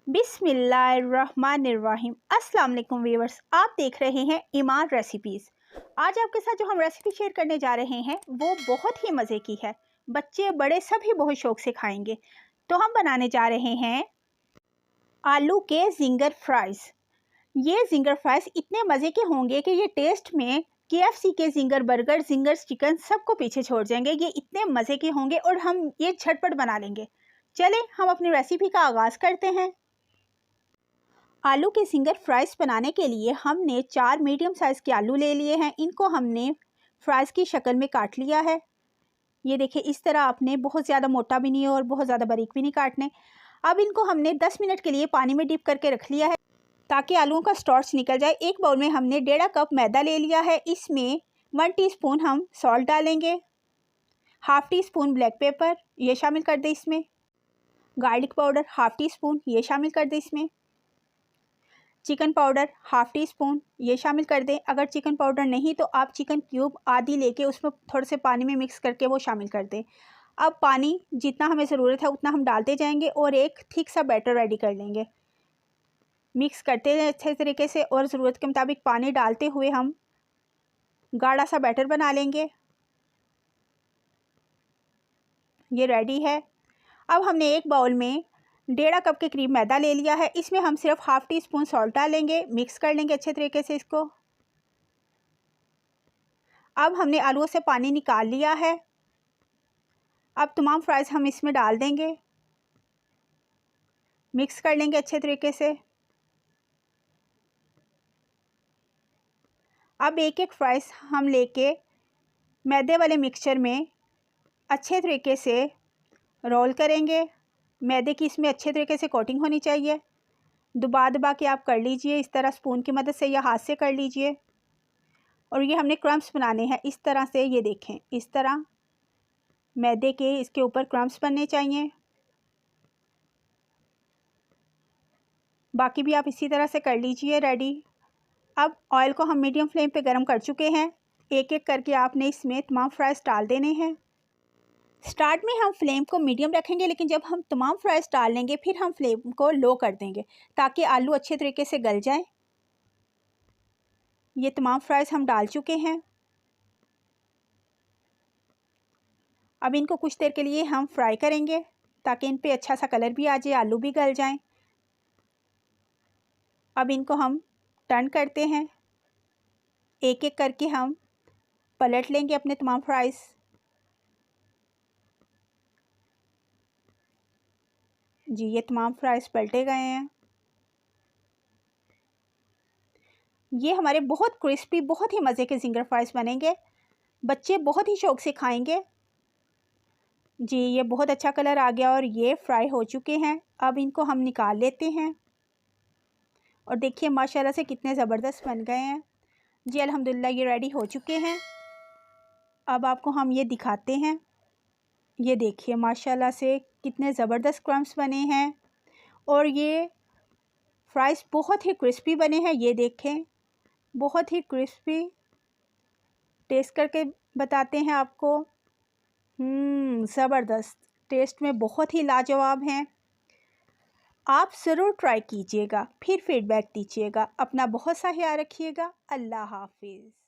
बिस्मिल्लाहिर्रहमानिर्रहीम। अस्सलाम वालेकुम व्यूअर्स, आप देख रहे हैं ईमान रेसिपीज़। आज आपके साथ जो हम रेसिपी शेयर करने जा रहे हैं वो बहुत ही मज़े की है। बच्चे बड़े सभी बहुत शौक से खाएंगे। तो हम बनाने जा रहे हैं आलू के जिंगर फ्राइज़। ये जिंगर फ्राइज़ इतने मज़े के होंगे कि ये टेस्ट में KFC के जिंगर बर्गर, जिंगर्स चिकन सबको पीछे छोड़ जाएंगे। ये इतने मज़े के होंगे और हम ये झटपट बना लेंगे। चले हम अपनी रेसिपी का आगाज़ करते हैं। आलू के जिंगर फ्राइज़ बनाने के लिए हमने 4 मीडियम साइज़ के आलू ले लिए हैं। इनको हमने फ्राइज़ की शक्ल में काट लिया है। ये देखिए, इस तरह आपने बहुत ज़्यादा मोटा भी नहीं और बहुत ज़्यादा बारीक भी नहीं काटने। अब इनको हमने 10 मिनट के लिए पानी में डिप करके रख लिया है ताकि आलूओं का स्टार्च निकल जाए। एक बाउल में हमने 1.5 कप मैदा ले लिया है। इसमें 1 टीस्पून हम सॉल्ट डालेंगे, half tea spoon black pepper ये शामिल कर दें इसमें, garlic powder half tea spoon ये शामिल कर दें इसमें, chicken powder half tea spoon ये शामिल कर दें। अगर चिकन पाउडर नहीं तो आप चिकन क्यूब आधी लेके उसमें थोड़े से पानी में मिक्स करके वो शामिल कर दें। अब पानी जितना हमें ज़रूरत है उतना हम डालते जाएंगे और एक थिक सा बैटर रेडी कर लेंगे। मिक्स करते हैं अच्छे तरीके से और ज़रूरत के मुताबिक पानी डालते हुए हम गाढ़ा सा बैटर बना लेंगे। ये रेडी है। अब हमने एक बाउल में 1.5 कप के करीब मैदा ले लिया है। इसमें हम सिर्फ हाफ़ टी स्पून सॉल्ट डालेंगे, मिक्स कर लेंगे अच्छे तरीके से इसको। अब हमने आलूओं से पानी निकाल लिया है। अब तमाम फ्राइज़ हम इसमें डाल देंगे, मिक्स कर लेंगे अच्छे तरीके से। अब एक एक फ्राइज़ हम लेके मैदे वाले मिक्सचर में अच्छे तरीके से रोल करेंगे। मैदे की इसमें अच्छे तरीके से कोटिंग होनी चाहिए। दबा दबा के आप कर लीजिए, इस तरह स्पून की मदद से या हाथ से कर लीजिए। और ये हमने क्रम्स बनाने हैं इस तरह से, ये देखें इस तरह मैदे के इसके ऊपर क्रम्स बनने चाहिए। बाकी भी आप इसी तरह से कर लीजिए रेडी। अब ऑयल को हम मीडियम फ्लेम पे गरम कर चुके हैं। एक एक करके आपने इसमें तमाम फ्राइज़ डाल देने हैं। स्टार्ट में हम फ्लेम को मीडियम रखेंगे, लेकिन जब हम तमाम फ्राइज़ डाल लेंगे फिर हम फ्लेम को लो कर देंगे ताकि आलू अच्छे तरीके से गल जाए। ये तमाम फ्राइज़ हम डाल चुके हैं। अब इनको कुछ देर के लिए हम फ्राई करेंगे ताकि इन पे अच्छा सा कलर भी आ जाए, आलू भी गल जाएं। अब इनको हम टर्न करते हैं, एक एक करके हम पलट लेंगे अपने तमाम फ्राइज़। जी, ये तमाम फ्राइज़ पलटे गए हैं। ये हमारे बहुत क्रिस्पी, बहुत ही मज़े के जिंगर फ्राइज़ बनेंगे। बच्चे बहुत ही शौक़ से खाएंगे। जी, ये बहुत अच्छा कलर आ गया और ये फ्राई हो चुके हैं। अब इनको हम निकाल लेते हैं और देखिए माशाल्लाह से कितने ज़बरदस्त बन गए हैं। जी अल्हम्दुलिल्लाह ये रेडी हो चुके हैं। अब आपको हम ये दिखाते हैं। ये देखिए माशाल्लाह से कितने ज़बरदस्त क्रम्स बने हैं और ये फ्राइज़ बहुत ही क्रिस्पी बने हैं। ये देखें बहुत ही क्रिस्पी। टेस्ट करके बताते हैं आपको। ज़बरदस्त, टेस्ट में बहुत ही लाजवाब हैं। आप ज़रूर ट्राई कीजिएगा, फिर फीडबैक दीजिएगा। अपना बहुत सा ख्याल रखिएगा। अल्लाह हाफिज़।